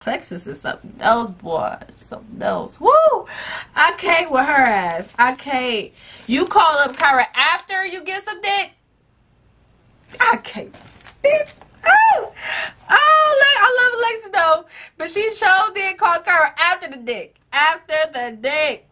Alexis is something else, boy. Something else. Woo! I can't with her ass. I can't. You call up Kyra after you get some dick? I can't. Oh, I love Alexis though, but she sure did call Kyra after the dick. After the dick.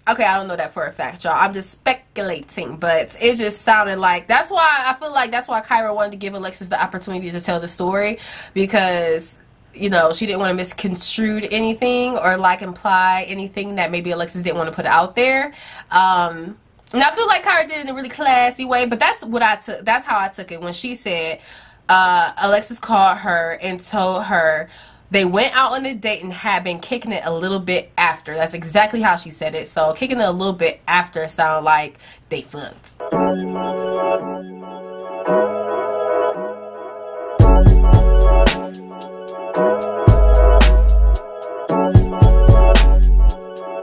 Okay, I don't know that for a fact, y'all. I'm just speculating, but it just sounded like, that's why I feel like that's why Kyra wanted to give Alexis the opportunity to tell the story, because, you know, she didn't want to misconstrue anything or like imply anything that maybe Alexis didn't want to put out there. And I feel like Kyra did it in a really classy way, but that's what I took. That's how I took it when she said Alexis called her and told her they went out on a date and had been kicking it a little bit after. That's exactly how she said it. So kicking it a little bit after sound like they fucked.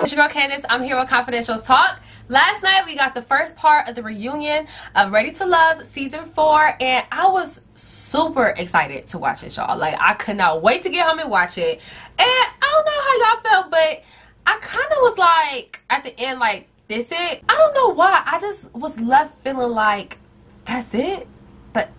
It's your girl Candace. I'm here with Confidential Talk. Last night we got the first part of the reunion of Ready to Love season 4, and I was super excited to watch it, y'all. Like, I could not wait to get home and watch it. And I don't know how y'all felt, but I kind of was like, at the end, like, this it? I don't know why. I just was left feeling like, that's it? But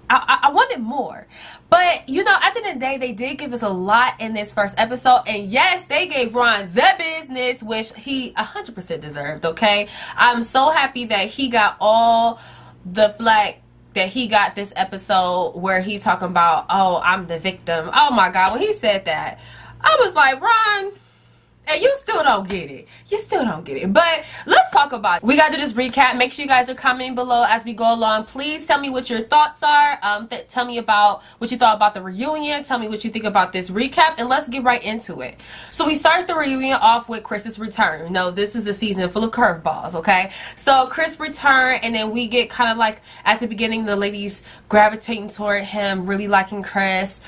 I wanted more. But, you know, at the end of the day, they did give us a lot in this first episode. And yes, they gave Ron the business, which he 100% deserved, okay? I'm so happy that he got all the flack that he got this episode where he talking about, oh, I'm the victim. Oh, my God. When he said that, I was like, Ron, and you still don't get it. You still don't get it. But let's talk about it. We got to do this recap. Make sure you guys are commenting below as we go along. Please tell me what your thoughts are. Tell me about what you thought about the reunion. Tell me what you think about this recap. And let's get right into it. So we start the reunion off with Chris's return. No, this is the season full of curveballs, okay? So Chris returned, and then we get kind of like at the beginning, the ladies gravitating toward him, really liking Chris.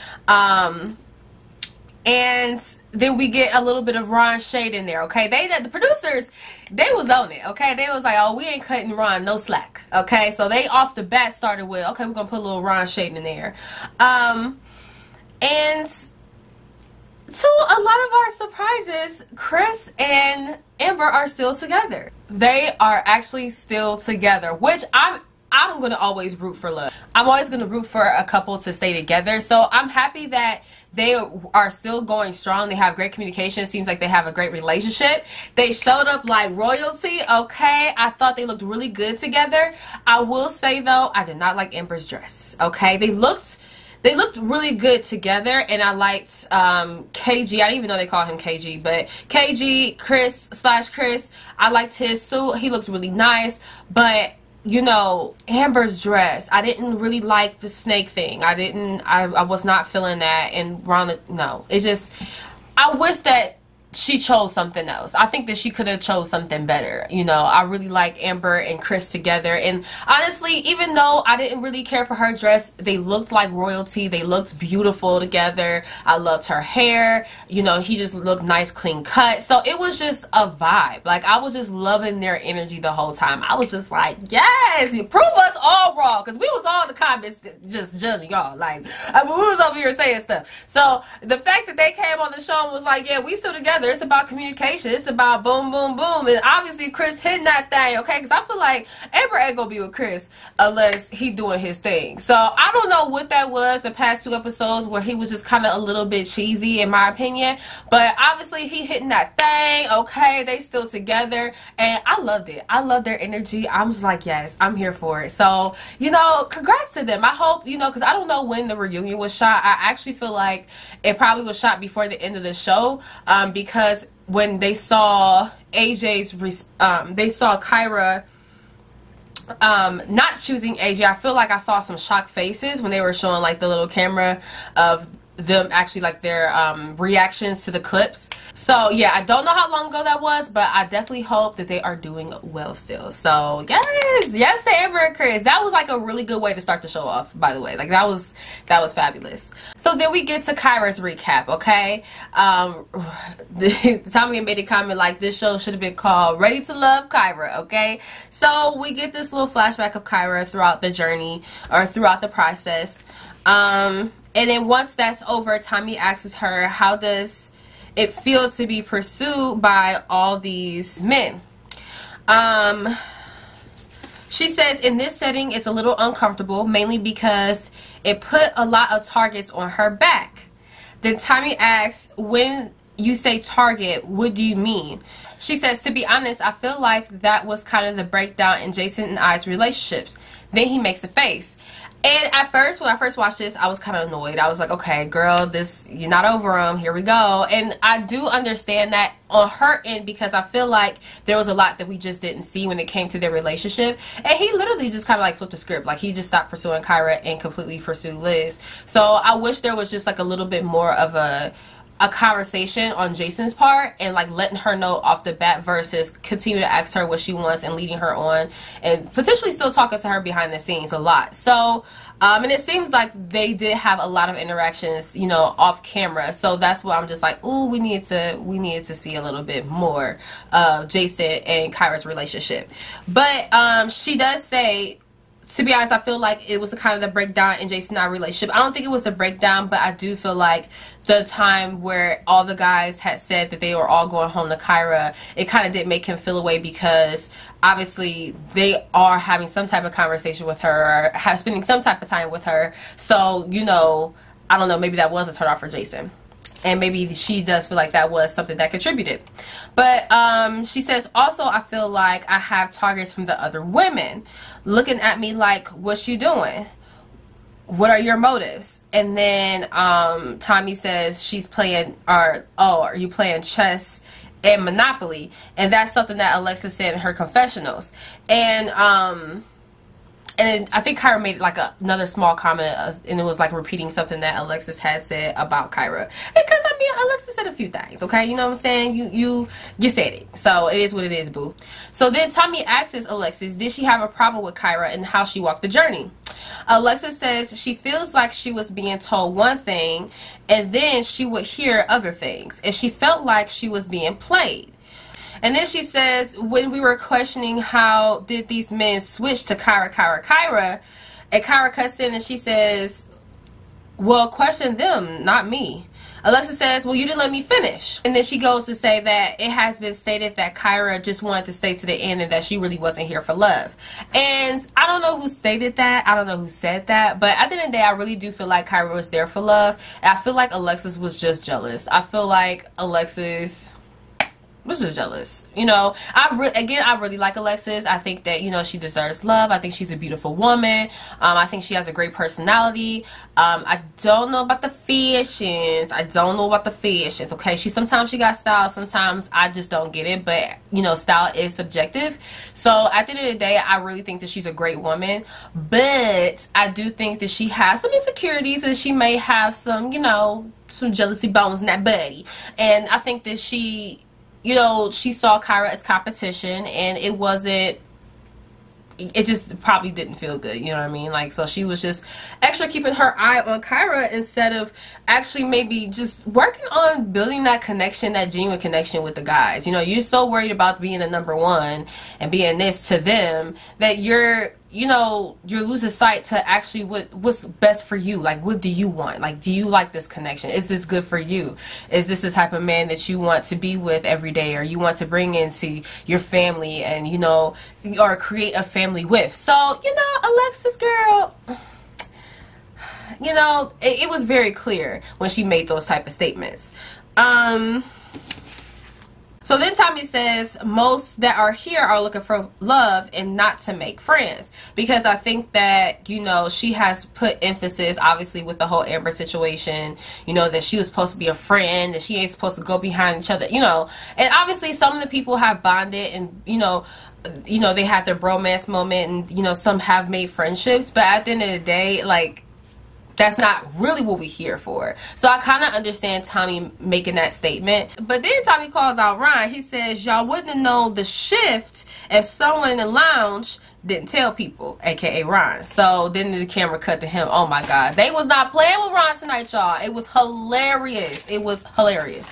And then we get a little bit of Ron shade in there, okay? The producers, they was on it, okay? They was like, oh, we ain't cutting Ron no slack, okay? So they off the bat started with, okay, we're going to put a little Ron shade in there. And to a lot of our surprises, Chris and Amber are still together. They are actually still together, which I'm going to always root for love. I'm always going to root for a couple to stay together. So I'm happy that they are still going strong. They have great communication. It seems like they have a great relationship. They showed up like royalty, okay? I thought they looked really good together. I will say, though, I did not like Amber's dress, okay? They looked really good together, and I liked KG. I didn't even know they call him KG, but KG, Chris, I liked his suit. He looks really nice, but you know, Amber's dress, I didn't really like the snake thing. I was not feeling that. And Ron, no, it's just, I wish that she chose something else. I think that she could have chose something better. You know, I really like Amber and Chris together. And honestly, even though I didn't really care for her dress, they looked like royalty. They looked beautiful together. I loved her hair. You know, he just looked nice, clean cut. So it was just a vibe. Like, I was just loving their energy the whole time. I was just like, yes, prove us all wrong. Because we was all in the comments just judging y'all. Like, I mean, we was over here saying stuff. So the fact that they came on the show and was like, yeah, we still together. It's about communication. It's about boom, boom, boom. And obviously Chris hitting that thing, okay? Because I feel like Amber ain't gonna be with Chris unless he doing his thing. So I don't know what that was the past 2 episodes where he was just kind of a little bit cheesy in my opinion. But obviously he hitting that thing, okay? They still together. And I loved it. I love their energy. I was like, yes, I'm here for it. So, you know, congrats to them. I hope, you know, because I don't know when the reunion was shot. I actually feel like it probably was shot before the end of the show, because when they saw they saw Kyra not choosing AJ, I feel like I saw some shocked faces when they were showing like the little camera of them actually like their reactions to the clips. So yeah, I don't know how long ago that was, but I definitely hope that they are doing well still. So yes to Amber and Chris. That was like a really good way to start the show off, by the way. Like that was fabulous. So then we get to Kyra's recap, okay? Tommy made a comment like this show should have been called Ready to Love Kyra, okay? So we get this little flashback of Kyra throughout the journey or throughout the process. And then once that's over, Tommy asks her, how does it feel to be pursued by all these men? She says, in this setting, it's a little uncomfortable, mainly because it put a lot of targets on her back. Then Tommy asks, when you say target, what do you mean? She says, to be honest, I feel like that was kind of the breakdown in Jason and I's relationships. Then he makes a face. And at first, when I first watched this, I was kind of annoyed. I was like, okay, girl, you're not over him. Here we go. And I do understand that on her end, because I feel like there was a lot that we just didn't see when it came to their relationship. And he literally just kind of like flipped the script. Like, he just stopped pursuing Kyra and completely pursued Liz. So I wish there was just like a little bit more of a conversation on Jason's part, and like letting her know off the bat versus continue to ask her what she wants and leading her on and potentially still talking to her behind the scenes a lot. So and it seems like they did have a lot of interactions, you know, off camera. So that's why I'm just like, ooh, we needed to see a little bit more of Jason and Kyra's relationship. But she does say, to be honest, I feel like it was the kind of the breakdown in Jason and our relationship. I don't think it was the breakdown, but I do feel like the time where all the guys had said that they were all going home to Kyra, it kind of did make him feel away, because obviously they are having some type of conversation with her, or spending some type of time with her. So, you know, I don't know, maybe that was a turn off for Jason. And maybe she does feel like that was something that contributed. But she says, also, I feel like I have targets from the other women looking at me like, what's she doing? What are your motives? And then Tommy says she's playing, are you playing chess and Monopoly? And that's something that Alexis said in her confessionals. And I think Kyra made like another small comment, and it was like repeating something that Alexis had said about Kyra. Because I mean, Alexis said a few things, okay? You know what I'm saying? You said it. So it is what it is, boo. So then Tommy asks Alexis, did she have a problem with Kyra and how she walked the journey? Alexis says she feels like she was being told one thing, and then she would hear other things. And she felt like she was being played. And then she says, when we were questioning how did these men switch to Kyra, and Kyra cuts in and she says, well, question them, not me. Alexis says, well, you didn't let me finish. And then she goes to say that it has been stated that Kyra just wanted to stay to the end and that she really wasn't here for love. And I don't know who stated that. I don't know who said that. But at the end of the day, I really do feel like Kyra was there for love. And I feel like Alexis was just jealous. I feel like Alexis was just jealous. You know, I really like Alexis. I think that, you know, she deserves love. I think she's a beautiful woman. I think she has a great personality. I don't know about the fashions. Okay, sometimes she got style, sometimes I just don't get it, but you know, style is subjective. So at the end of the day, I really think that she's a great woman, but I do think that she has some insecurities, and she may have some, you know, some jealousy bones in that body. And I think that she, you know, she saw Kyra as competition, and it just probably didn't feel good, you know what I mean? Like, so she was just extra keeping her eye on Kyra instead of actually maybe just working on building that connection, that genuine connection with the guys. You know, you're so worried about being the number one and being this to them that you're losing sight to actually what's best for you. Like, what do you want? Like, do you like this connection? Is this good for you? Is this the type of man that you want to be with every day, or you want to bring into your family and, you know, or create a family with? So, you know, Alexis, girl, you know, it was very clear when she made those type of statements. So then Tommy says, most that are here are looking for love and not to make friends. Because I think that, you know, she has put emphasis, obviously, with the whole Amber situation, you know, that she was supposed to be a friend, that she ain't supposed to go behind each other, you know. And obviously some of the people have bonded and, you know, they had their bromance moment, and, you know, some have made friendships. But at the end of the day, like, that's not really what we're here for. So I kind of understand Tommy making that statement. But then Tommy calls out Ron. He says, y'all wouldn't have known the shift if someone in the lounge didn't tell people, aka Ron. So then the camera cut to him. Oh my God. They was not playing with Ron tonight, y'all. It was hilarious. It was hilarious.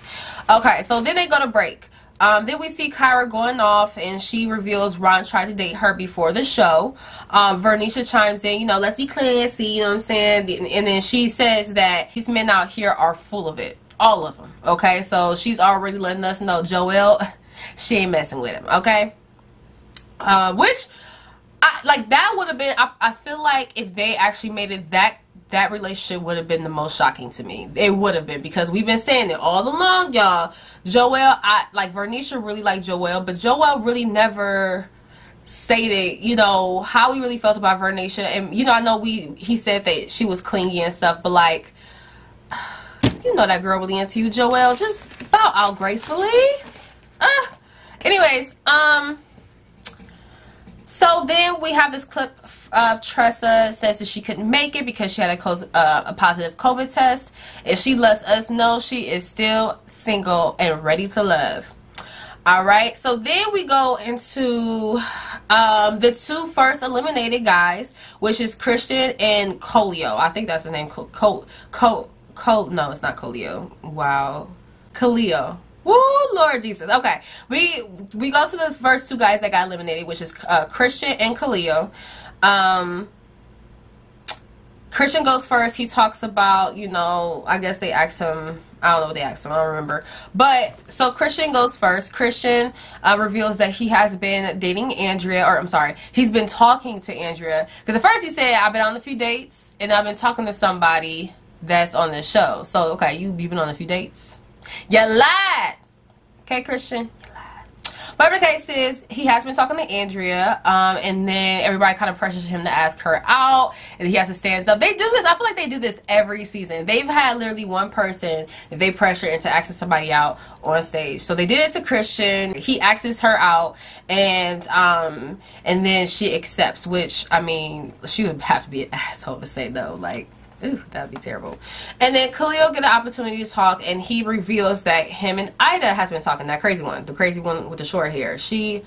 Okay, so then they go to break. Then we see Kyra going off, and she reveals Ron tried to date her before the show. Vernisha chimes in, you know, let's be classy, you know what I'm saying? And then she says that these men out here are full of it. All of them, okay? So she's already letting us know Joelle, she ain't messing with him, okay? Which, that would have been, I feel like if they actually made it that relationship would have been the most shocking to me. It would have been, because we've been saying it all along, y'all. Joelle, Vernisha really liked Joelle, but Joelle really never stated, you know, how he really felt about Vernisha. And, you know, I know he said that she was clingy and stuff, but, like, you know that girl really into you, Joelle. Just bow out gracefully. Anyways, so then we have this clip of Tressa says that she couldn't make it because she had a positive COVID test, and she lets us know she is still single and ready to love. Alright, so then we go into the two first eliminated guys, which is Christian and Khalil. I think that's the name. No, it's not Khalil. Wow. Khalil. Woo, Lord Jesus. Okay, we go to the first two guys that got eliminated, which is Christian and Khalil. Christian goes first. He talks about, you know, I guess they asked him, I don't know what they asked him, I don't remember. But, so Christian goes first. Christian reveals that he has been dating Andrea, or I'm sorry, he's been talking to Andrea. Because at first he said, I've been on a few dates, and I've been talking to somebody that's on this show. So, okay, you've been on a few dates? You lied. Okay, Christian, you lied. Whatever the case is, he has been talking to Andrea, and then everybody kind of pressures him to ask her out, and he has to stand up. They do this, I feel like they do this every season. They've had literally one person that they pressure into asking somebody out on stage. So they did it to Christian. He asks her out, and then she accepts, which, I mean, she would have to be an asshole to say no, like, ooh, that would be terrible. And then Khalil get an opportunity to talk, and he reveals that him and Ida has been talking. That crazy one, the crazy one with the short hair. She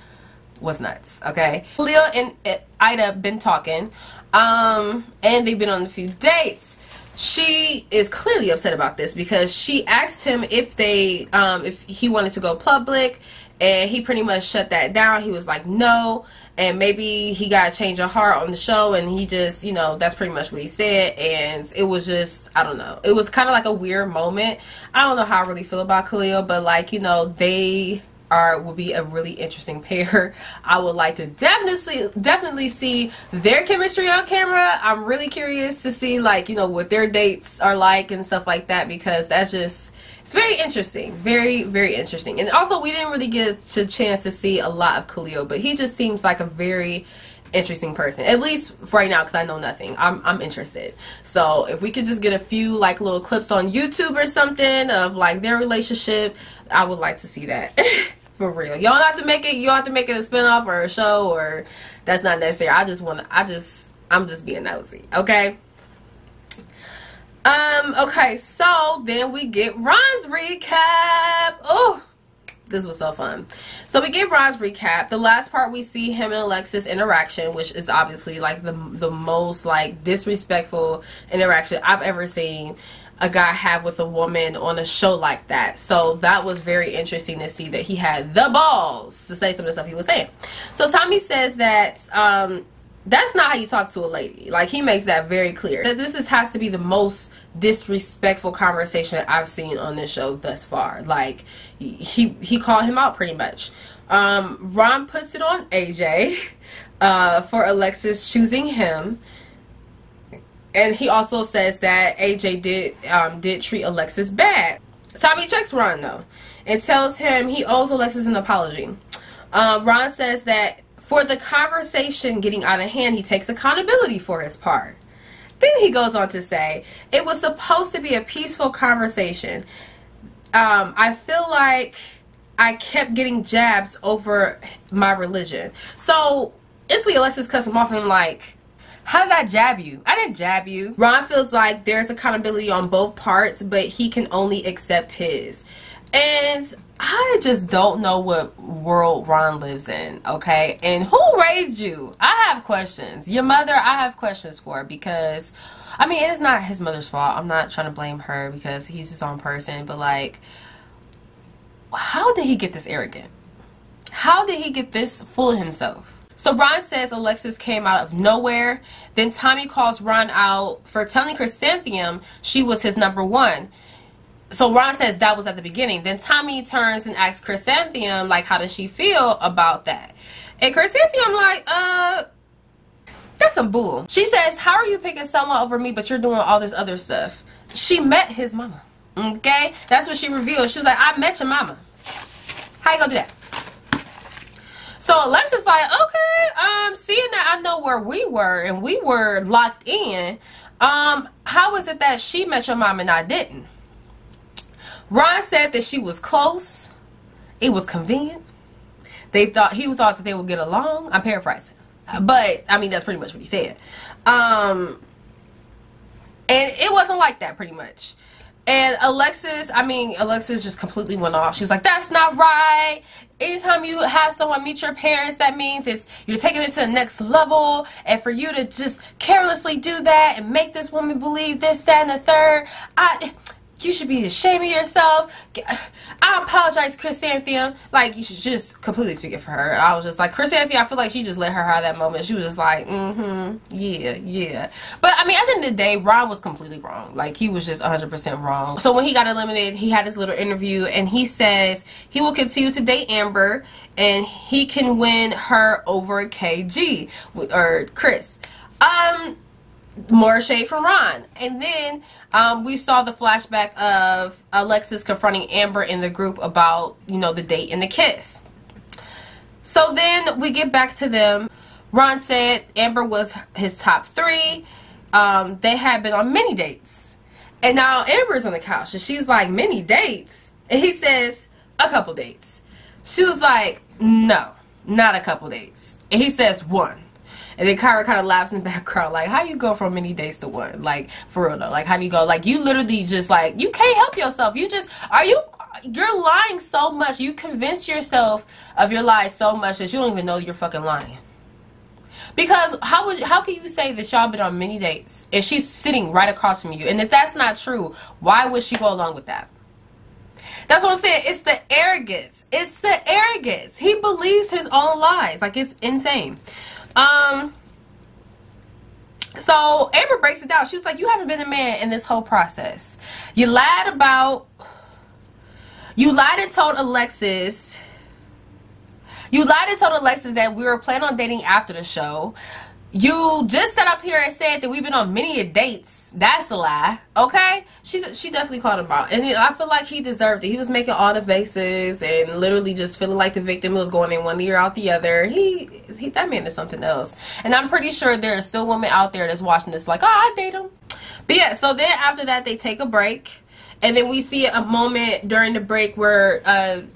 was nuts, okay? Khalil and Ida been talking, and they've been on a few dates. She is clearly upset about this because she asked him if he wanted to go public, and he pretty much shut that down. He was like, no. And maybe he got a change of heart on the show, and he just, you know, that's pretty much what he said. And it was just, I don't know. It was kind of like a weird moment. I don't know how I really feel about Khalil, but, like, you know, they will be a really interesting pair. I would like to definitely see their chemistry on camera. I'm really curious to see, like, you know, what their dates are like and stuff like that, because that's just, it's very interesting. Very, very interesting. And also, we didn't really get a chance to see a lot of Khalil, but he just seems like a very interesting person. At least for right now, because I know nothing. I'm interested. So if we could just get a few, like, little clips on YouTube or something of, like, their relationship, I would like to see that. For real. You don't have to make it, you don't have to make it a spinoff or a show, or that's not necessary. I'm just being nosy, okay? Okay, so then we get Ron's recap. Oh, this was so fun. So we get Ron's recap. The last part, we see him and Alexis interaction, which is obviously, like, the most, like, disrespectful interaction I've ever seen a guy have with a woman on a show like that. So that was very interesting to see that he had the balls to say some of the stuff he was saying. So Tommy says that that's not how you talk to a lady. Like, he makes that very clear. That this has to be the most disrespectful conversation that I've seen on this show thus far. Like, he called him out pretty much. Ron puts it on AJ for Alexis choosing him. And he also says that AJ did treat Alexis bad. Tommy checks Ron, though, and tells him he owes Alexis an apology. Ron says that for the conversation getting out of hand, he takes accountability for his part. Then he goes on to say, it was supposed to be a peaceful conversation. I feel like I kept getting jabs over my religion. So, instantly Alexis cuts him off and, like, how did I jab you? I didn't jab you. Ron feels like there's accountability on both parts, but he can only accept his. And I just don't know what world Ron lives in, okay? And who raised you? I have questions. Your mother, I have questions for, because, I mean, it's not his mother's fault. I'm not trying to blame her because he's his own person, but, like, how did he get this arrogant? How did he get this full of himself? So Ron says Alexis came out of nowhere. Then Tommy calls Ron out for telling Chrysanthemum she was his #1. So Ron says that was at the beginning. Then Tommy turns and asks Chrysanthemum, like, how does she feel about that? And Chrysanthemum like, that's some bull. She says, how are you picking someone over me, but you're doing all this other stuff? She met his mama. Okay? That's what she revealed. She was like, I met your mama. How you gonna do that? So Alexis like, okay, seeing that I know where we were and we were locked in, how is it that she met your mom and I didn't? Ron said that she was close. It was convenient. He thought that they would get along. I'm paraphrasing. But, I mean, that's pretty much what he said. And it wasn't like that, pretty much. And Alexis just completely went off. She was like, that's not right. Anytime you have someone meet your parents, that means you're taking it to the next level. And for you to just carelessly do that and make this woman believe this, that, and the third, you should be ashamed of yourself. I apologize, Chrysanthemum. Like, you should just completely speak it for her. I was just like, Chrysanthemum, I feel like she just let her have that moment. She was just like, yeah. But, I mean, at the end of the day, Ron was completely wrong. Like, he was just 100% wrong. So, when he got eliminated, he had his little interview, and he says he will continue to date Amber, and he can win her over KG, or Chris. More shade from Ron. And then we saw the flashback of Alexis confronting Amber in the group about, you know, the date and the kiss. So then we get back to them. Ron said Amber was his top 3. They had been on many dates. And now Amber's on the couch and she's like, many dates? And he says, a couple dates. She was like, no, not a couple dates. And he says, 1. And then Kyra kind of laughs in the background, like, how you go from many dates to 1? Like, for real though, like, how do you go? Like, you literally just, like, you can't help yourself. You just, you're lying so much. You convince yourself of your lies so much that you don't even know you're fucking lying. Because how can you say that y'all been on many dates and she's sitting right across from you? And if that's not true, why would she go along with that? That's what I'm saying. It's the arrogance. It's the arrogance. He believes his own lies. Like, it's insane. So Amber breaks it down. She was like, you haven't been a man in this whole process. You lied and told Alexis that we were planning on dating after the show. You just sat up here and said that we've been on many dates. That's a lie. Okay? She definitely called him out. And I feel like he deserved it. He was making all the faces and literally just feeling like the victim was going in one ear out the other. That man is something else. And I'm pretty sure there are still women out there that's watching this like, oh, I date him. But yeah, so then after that they take a break. And then we see a moment during the break where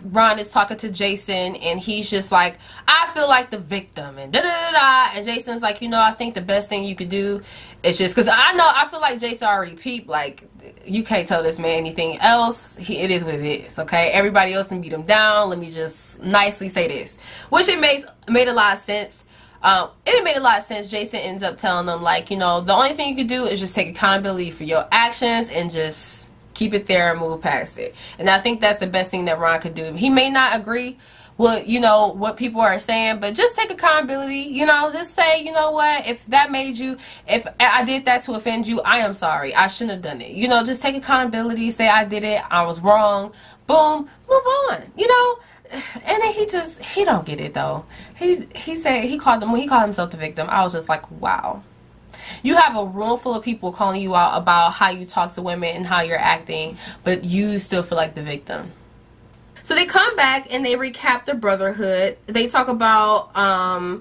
Ron is talking to Jason, and he's just like, I feel like the victim, and da-da-da-da. And Jason's like, you know, I think the best thing you could do is just, because I feel like Jason already peeped, like, you can't tell this man anything else. It is what it is, okay? Everybody else can beat him down. Let me just nicely say this. Which it made a lot of sense. It made a lot of sense. Jason ends up telling them, like, you know, the only thing you can do is just take accountability for your actions and just keep it there and move past it. And I think that's the best thing that Ron could do. He may not agree with, you know, what people are saying, but just take accountability. You know, just say, you know what, if that made you, if I did that to offend you, I am sorry. I shouldn't have done it. You know, just take accountability. Say I did it. I was wrong. Boom. Move on. You know. And then he don't get it though. He said he called himself the victim. I was just like, wow. You have a room full of people calling you out about how you talk to women and how you're acting, but you still feel like the victim. So they come back and they recap the brotherhood. They talk about how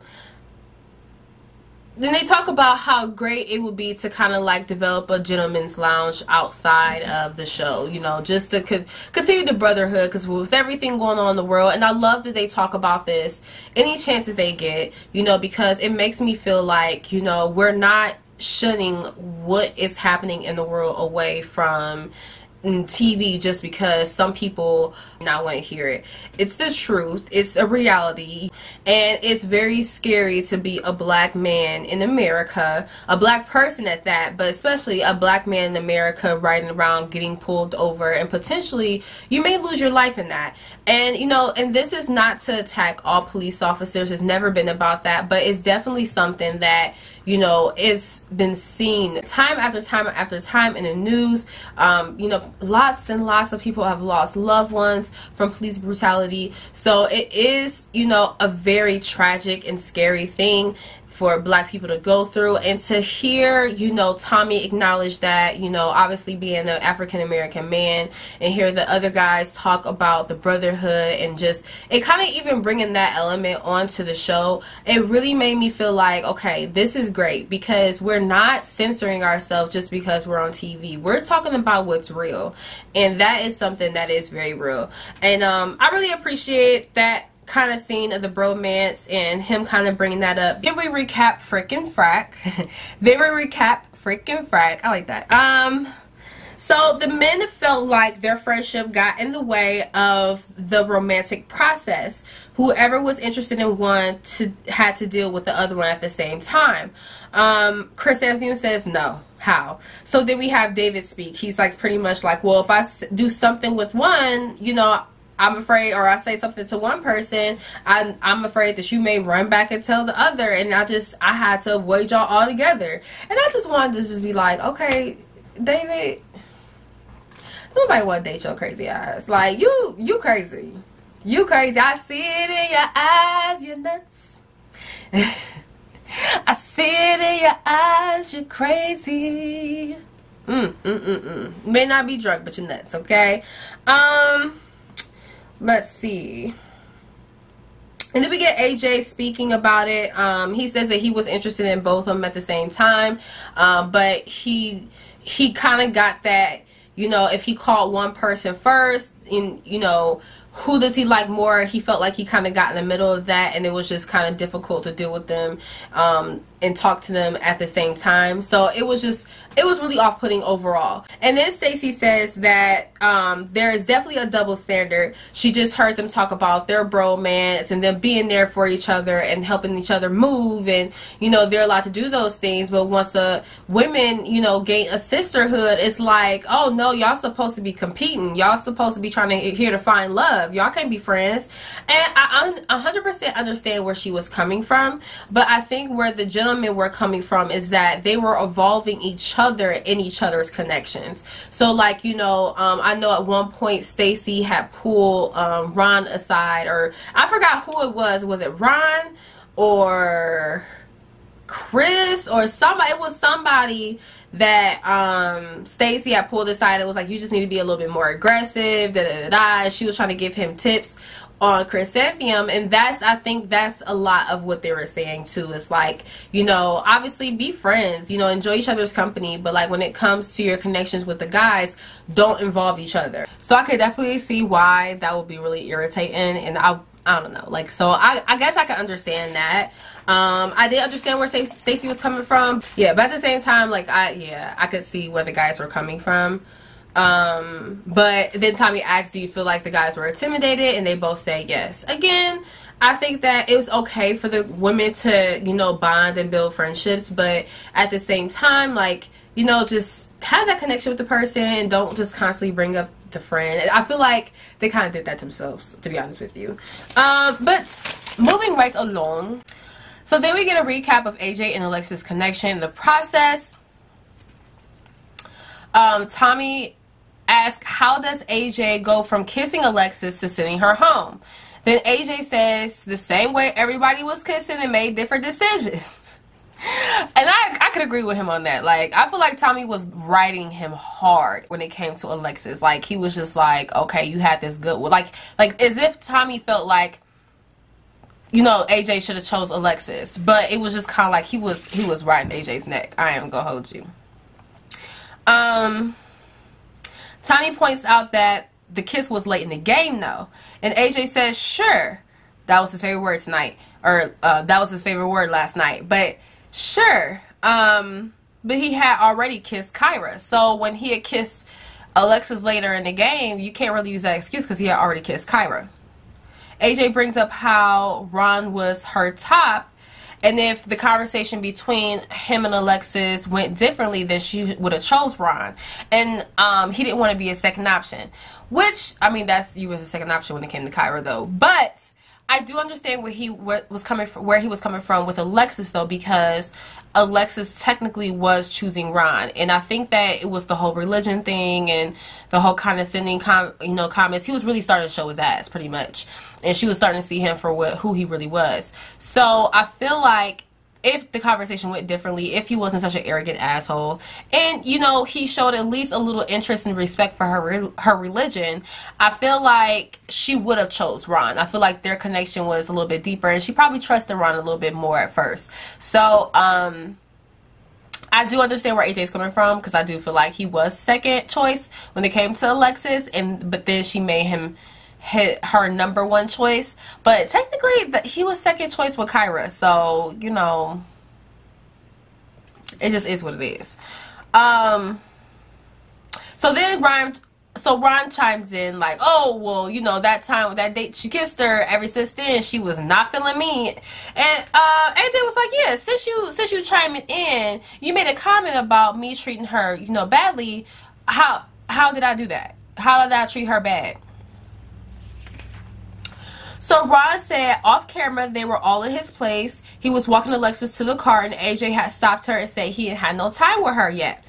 great it would be to kind of like develop a gentleman's lounge outside of the show, you know, just to continue the brotherhood, because with everything going on in the world. And I love that they talk about this any chance that they get, you know, because it makes me feel like, you know, we're not shunning what is happening in the world away from TV just because some people not want to hear it. It's the truth. It's a reality, and it's very scary to be a black man in America, a black person at that, but especially a black man in America riding around getting pulled over, and potentially you may lose your life in that. And you know, and this is not to attack all police officers. It's never been about that, but it's definitely something that, you know, it's been seen time after time after time in the news. You know, lots and lots of people have lost loved ones from police brutality. So it is, you know, a very tragic and scary thing for black people to go through. And to hear, you know, Tommy acknowledge that, you know, obviously being an African-American man, and hear the other guys talk about the brotherhood, and just it kind of even bringing that element onto the show, it really made me feel like, okay, this is great, because we're not censoring ourselves just because we're on TV. We're talking about what's real, and that is something that is very real. And I really appreciate that kind of scene of the bromance and him kind of bringing that up. Then we recap frickin' frack. Then we recap frickin' frack. I like that. So the men felt like their friendship got in the way of the romantic process. Whoever was interested in one had to deal with the other one at the same time. Chris Sampson says no. How? So then we have David speak. He's like pretty much like, well, if I do something with one, you know, I'm afraid, or I say something to one person, I'm afraid that you may run back and tell the other, and I had to avoid y'all altogether. And I just wanted to just be like, okay, David, nobody want to date your crazy ass. Like, you crazy. You crazy. I see it in your eyes, you nuts. I see it in your eyes, you're crazy. May not be drunk, but you're nuts, okay? Let's see. And then we get AJ speaking about it. He says that he was interested in both of them at the same time. But he kind of got that, you know, if he called one person first, and, you know, who does he like more? He felt like he kind of got in the middle of that, and it was just kind of difficult to deal with them and talk to them at the same time. So it was really off-putting overall. And then Stacey says that there is definitely a double standard. She just heard them talk about their bromance and them being there for each other and helping each other move, and, you know, they're allowed to do those things. But once women, you know, gain a sisterhood, it's like, oh no, y'all supposed to be competing. Y'all supposed to be trying to here to find love. Y'all can't be friends. And I 100% understand where she was coming from, but I think where the gentlemen were coming from is that they were evolving each other in each other's connections. So, like, you know, I know at one point Stacey had pulled Ron aside, or I forgot who it was. Was it Ron or Chris or somebody? It was somebody that Stacey had pulled aside. It was like, you just need to be a little bit more aggressive, And she was trying to give him tips on chrysanthemum, and I think that's a lot of what they were saying too. It's like, you know, obviously be friends, you know, enjoy each other's company, but like when it comes to your connections with the guys, don't involve each other. So I could definitely see why that would be really irritating, and I don't know, like, so I guess I could understand that. I did understand where Stacey was coming from, yeah, but at the same time, like, I could see where the guys were coming from. But then Tommy asked, do you feel like the guys were intimidated? And they both say yes. Again, I think that it was okay for the women to, you know, bond and build friendships, but at the same time, like, you know, just have that connection with the person and don't just constantly bring up the friend. I feel like they kind of did that themselves, to be honest with you. But moving right along, so then we get a recap of AJ and Alexis' connection in the process. Tommy asks, how does AJ go from kissing Alexis to sending her home? Then AJ says, the same way everybody was kissing and made different decisions. And I could agree with him on that. Like, I feel like Tommy was riding him hard when it came to Alexis. Like, he was just like, okay, you had this good one. Like as if Tommy felt like, you know, AJ should have chose Alexis. But it was just kind of like he was riding AJ's neck. I am gonna hold you. Tommy points out that the kiss was late in the game, though. And AJ says, sure. That was his favorite word tonight. Or, that was his favorite word last night. But, sure. But he had already kissed Kyra. So, when he had kissed Alexis later in the game, you can't really use that excuse because he had already kissed Kyra. AJ brings up how Ron was her top, and if the conversation between him and Alexis went differently, then she would have chose Ron. And he didn't want to be a second option. Which, I mean, you was a second option when it came to Kyra, though. But I do understand where he was coming from with Alexis, though, because Alexis technically was choosing Ron, and I think that it was the whole religion thing and the whole condescending comments. He was really starting to show his ass, pretty much, and she was starting to see him for who he really was. So I feel like if the conversation went differently, if he wasn't such an arrogant asshole, and he showed at least a little interest and respect for her religion, I feel like she would have chose Ron. I feel like their connection was a little bit deeper, and she probably trusted Ron a little bit more at first. So I do understand where AJ's coming from, because I do feel like he was second choice when it came to Alexis, but then she made him hit her number one choice. But technically he was second choice with Kyra, so it just is what it is. So then Ron chimes in like, oh, well, that date she kissed her, ever since then she was not feeling me. And AJ was like, yeah, since you chiming in, you made a comment about me treating her badly. How did I do that? How did I treat her bad? So Ron said off camera they were all at his place. He was walking Alexis to the car, and AJ had stopped her and said he had no time with her yet.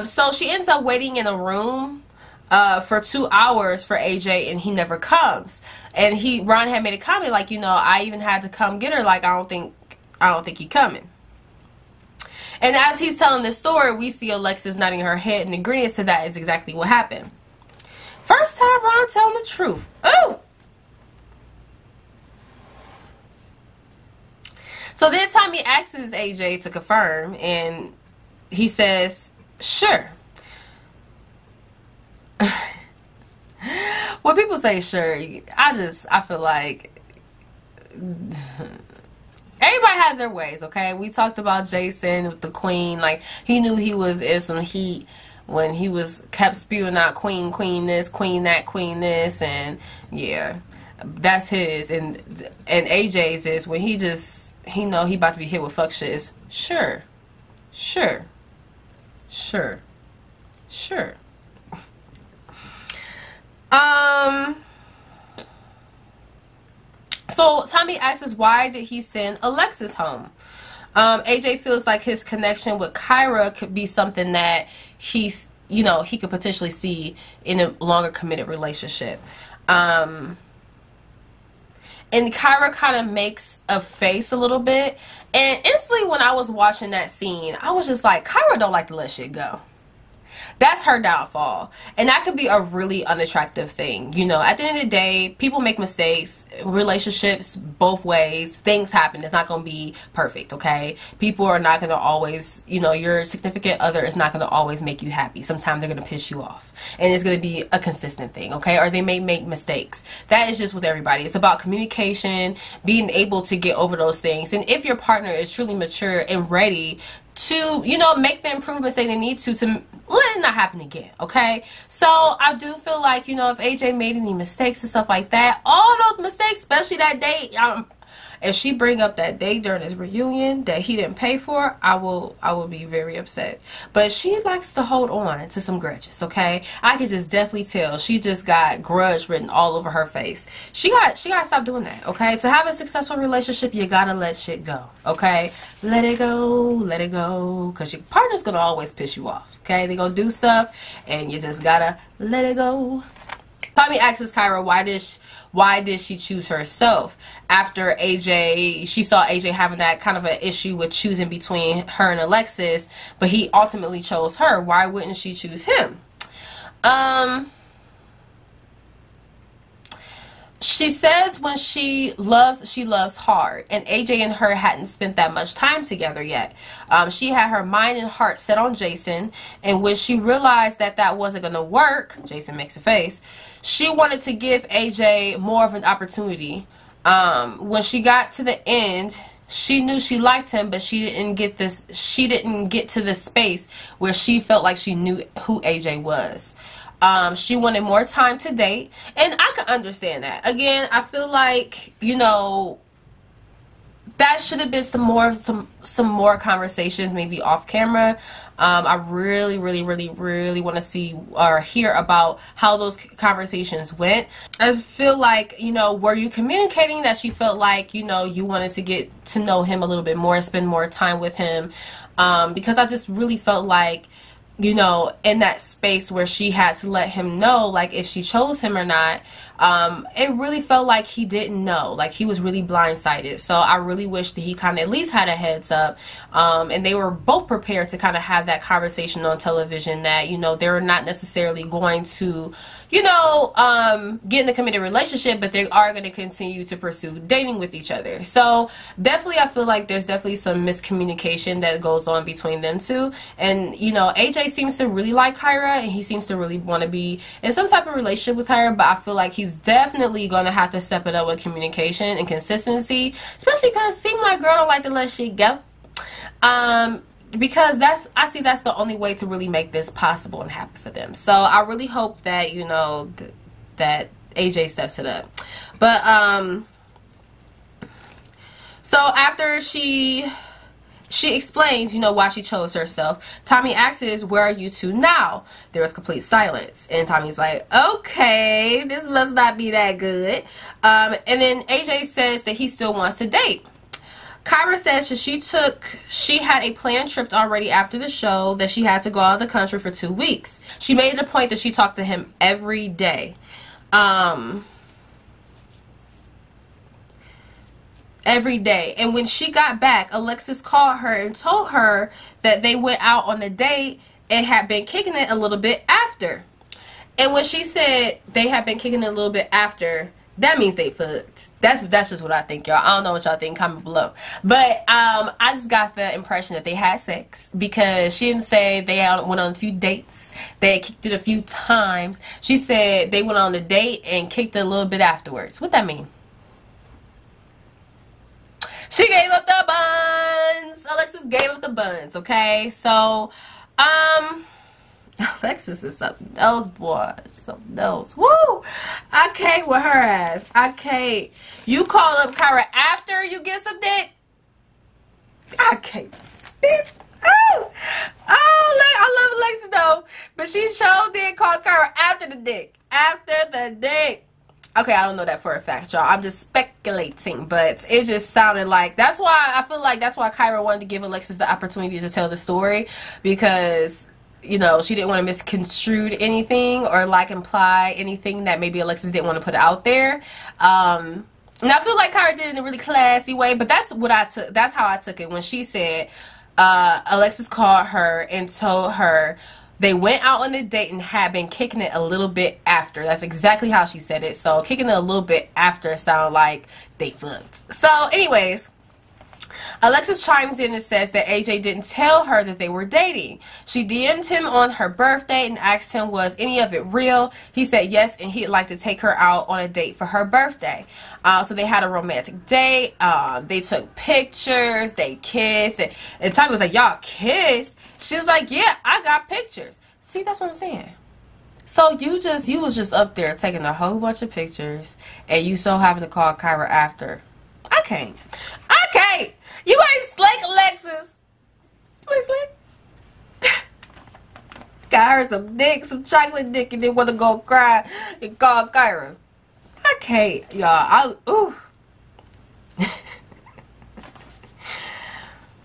So she ends up waiting in a room for 2 hours for AJ, and he never comes. And Ron had made a comment like, I even had to come get her. Like, I don't think he coming. And as he's telling this story, we see Alexis nodding her head and agreeing to that is exactly what happened. First time Ron telling the truth. Ooh! So then Tommy asks AJ to confirm, and he says, sure. When people say sure, I feel like everybody has their ways, okay? We talked about Jason with the queen. Like, he knew he was in some heat when he kept spewing out queen this, queen that, queen this, and yeah, that's his. And AJ's is when he know he about to be hit with fuck shit is sure. So Tommy asks us, why did he send Alexis home? AJ feels like his connection with Kyra could be something that he could potentially see in a longer committed relationship. And Kyra kind of makes a face a little bit. And instantly when I was watching that scene, I was just like, Kyra don't like to let shit go. That's her downfall. And that could be a really unattractive thing. At the end of the day, people make mistakes. Relationships, both ways. Things happen. It's not going to be perfect, okay? People are not going to always, your significant other is not going to always make you happy. Sometimes they're going to piss you off. And it's going to be a consistent thing, okay? Or they may make mistakes. That is just with everybody. It's about communication, being able to get over those things. And if your partner is truly mature and ready to, make the improvements they need to let it not happen again, okay? So I do feel like, if AJ made any mistakes and stuff like that, all those mistakes, especially that date, if she bring up that date during his reunion that he didn't pay for, I will be very upset. But she likes to hold on to some grudges, okay? I can just definitely tell she just got grudge written all over her face. She got to stop doing that, okay? To have a successful relationship, you gotta let shit go, okay? Let it go, because your partner's gonna always piss you off, okay? They're gonna do stuff, and you just gotta let it go. Tommy asks Kyra, why did she choose herself after she saw AJ having that kind of an issue with choosing between her and Alexis, but he ultimately chose her. Why wouldn't she choose him? She says when she loves hard, and AJ and her hadn't spent that much time together yet. She had her mind and heart set on Jason, and when she realized that wasn't going to work, Jason makes a face, she wanted to give AJ more of an opportunity. When she got to the end, she knew she liked him, but she didn't get to the space where she felt like she knew who AJ was. She wanted more time to date, and I can understand that. Again, I feel like, you know, that should have been some more conversations, maybe off camera. I really want to see or hear about how those conversations went. I just feel like, you know, were you communicating that she felt like, you know, you wanted to get to know him a little bit more, spend more time with him? Because I just really felt like, you know, in that space where she had to let him know, like, if she chose him or not, it really felt like he didn't know. Like, he was really blindsided. So I really wish that he kind of at least had a heads up, and they were both prepared to kind of have that conversation on television that, you know, they're not necessarily going to, you know, get in a committed relationship, but they are going to continue to pursue dating with each other. So definitely, I feel like there's definitely some miscommunication that goes on between them two. And, you know, AJ seems to really like Kyra, and he seems to really want to be in some type of relationship with her, but I feel like he's definitely going to have to step it up with communication and consistency, especially because it seems like girl don't like to let shit go. Because I see that's the only way to really make this possible and happen for them. So I really hope that, you know, that AJ steps it up. But so after she explains, you know, why she chose herself, Tommy asks, where are you two now? There was complete silence, and Tommy's like, okay, this must not be that good. And then AJ says that he still wants to date. Kyra says that she had a planned trip already after the show, that she had to go out of the country for 2 weeks. She made it a point that she talked to him every day. Every day. And when she got back, Alexis called her and told her that they went out on a date and had been kicking it a little bit after. And when she said they had been kicking it a little bit after, that means they fucked. That's just what I think, y'all. I don't know what y'all think. Comment below. But I just got the impression that they had sex, because she didn't say they went on a few dates. They had kicked it a few times. She said they went on a date and kicked it a little bit afterwards. What that mean? She gave up the buns. Alexis gave up the buns, okay? So, Alexis is something else, boy. Something else. Woo! I can't with her ass. I can't. You call up Kyra after you get some dick? I can't. Bitch. Oh! I love Alexis, though. But she sure did call Kyra after the dick. After the dick. Okay, I don't know that for a fact, y'all. I'm just speculating, but it just sounded like, that's why I feel like that's why Kyra wanted to give Alexis the opportunity to tell the story, because, you know, she didn't want to misconstrue anything or like imply anything that maybe Alexis didn't want to put out there. And I feel like Kyra did it in a really classy way, but that's what I took. That's how I took it when she said Alexis called her and told her they went out on a date and had been kicking it a little bit after. That's exactly how she said it. So kicking it a little bit after sound like they fucked. So anyways, Alexis chimes in and says that AJ didn't tell her that they were dating. She DM'd him on her birthday and asked him, was any of it real? He said yes, and he'd like to take her out on a date for her birthday. So they had a romantic date. They took pictures. They kissed. And Tommy was like, y'all kissed? She was like, yeah, I got pictures. See, that's what I'm saying. So you was just up there taking a whole bunch of pictures, and you so happened to call Kyra after. I can't. You ain't slick, Alexis. You ain't slick. Got her some dick, some chocolate dick, and then want to go cry and call Kyra. I can't, y'all. Ooh.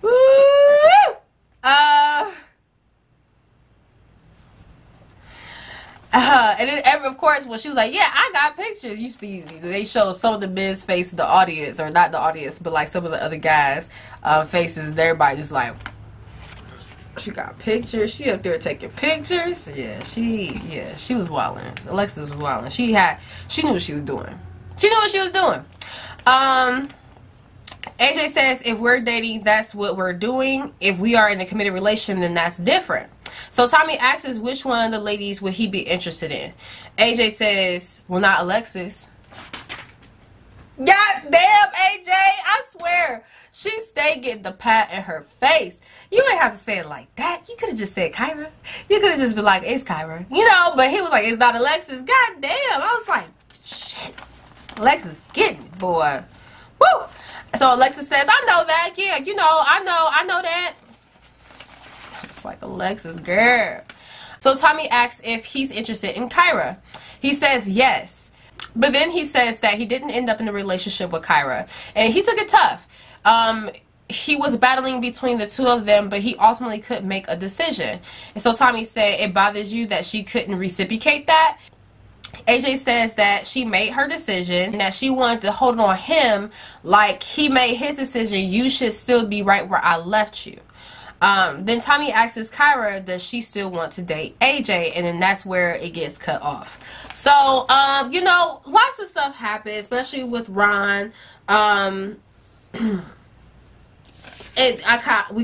Woo! And then, of course, when she was like, yeah, I got pictures, you see, they show some of the men's faces, the audience, or not the audience, but like some of the other guys' faces, and everybody just like, she got pictures, she up there taking pictures. Yeah, she was wilding. Alexis was wilding. She knew what she was doing. She knew what she was doing. AJ says, if we're dating, that's what we're doing. If we are in a committed relation, then that's different. So Tommy asks which one of the ladies would he be interested in. AJ says, well, not Alexis. God damn, AJ, I swear. She stayed getting the pat in her face. You ain't have to say it like that. You could have just said Kyra. You could have just been like, it's Kyra. You know, but he was like, it's not Alexis. God damn. I was like, shit. Alexis getting it, boy. Woo! So Alexis says, I know that. Yeah, you know, I know that. It's like, Alexis, girl. So Tommy asks if he's interested in Kyra. He says yes. But then he says that he didn't end up in a relationship with Kyra. And he took it tough. He was battling between the two of them, but he ultimately couldn't make a decision. And so Tommy said, it bothers you that she couldn't reciprocate that? AJ says that she made her decision and that she wanted to hold on him like he made his decision. You should still be right where I left you. Then Tommy asks Kyra, does she still want to date AJ? And then that's where it gets cut off. So, you know, lots of stuff happens, especially with Ron. We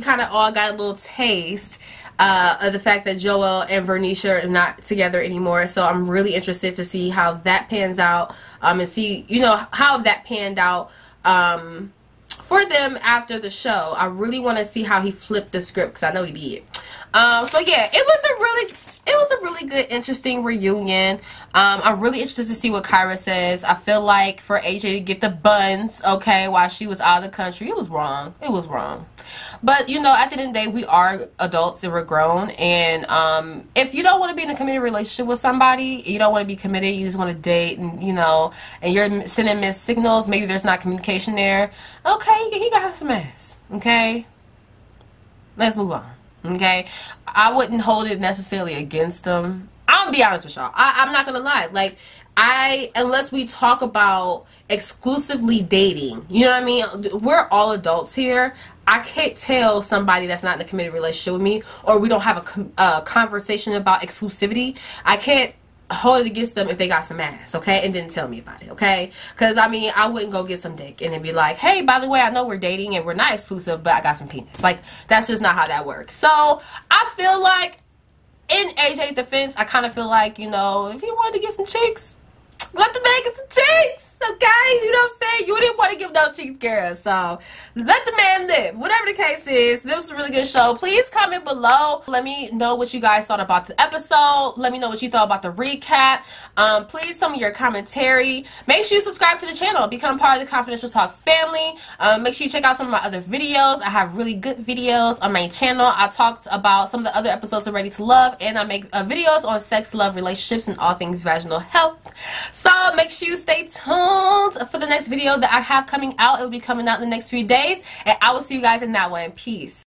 kind of all got a little taste of the fact that Joel and Vernisha are not together anymore. So I'm really interested to see how that pans out, and see, you know, how that panned out for them after the show. I really want to see how he flipped the script, because I know he did. So yeah, it was a really good, interesting reunion. I'm really interested to see what Kyra says. I feel like for AJ to get the buns, okay, while she was out of the country, it was wrong. It was wrong. But, you know, at the end of the day, we are adults and we're grown. And if you don't want to be in a committed relationship with somebody, you don't want to be committed, you just want to date, and, you know, and you're sending mixed signals, maybe there's not communication there, okay, he got some ass, okay? Let's move on. Okay, I wouldn't hold it necessarily against them. I'll be honest with y'all. I'm not gonna lie. Like, unless we talk about exclusively dating, you know what I mean? We're all adults here. I can't tell somebody that's not in a committed relationship with me, or we don't have a conversation about exclusivity. I can't hold it against them if they got some ass, okay, and didn't tell me about it, okay? Because, I mean, I wouldn't go get some dick and then be like, hey, by the way, I know we're dating and we're not exclusive, but I got some penis. Like, that's just not how that works. So, I feel like, in AJ's defense, I kind of feel like, you know, if he wanted to get some cheeks, let the man get some cheeks, okay? You know what I'm saying? You didn't want to give no cheeks, girl. So, let the man live. Whatever the case is, this was a really good show. Please comment below. Let me know what you guys thought about the episode. Let me know what you thought about the recap. Please tell me your commentary. Make sure you subscribe to the channel. Become part of the Confidential Talk family. Make sure you check out some of my other videos. I have really good videos on my channel. I talked about some of the other episodes of Ready to Love, and I make videos on sex, love, relationships, and all things vaginal health. So make sure you stay tuned for the next video that I have coming out. It will be coming out in the next few days, and I will see you guys in that one. Peace.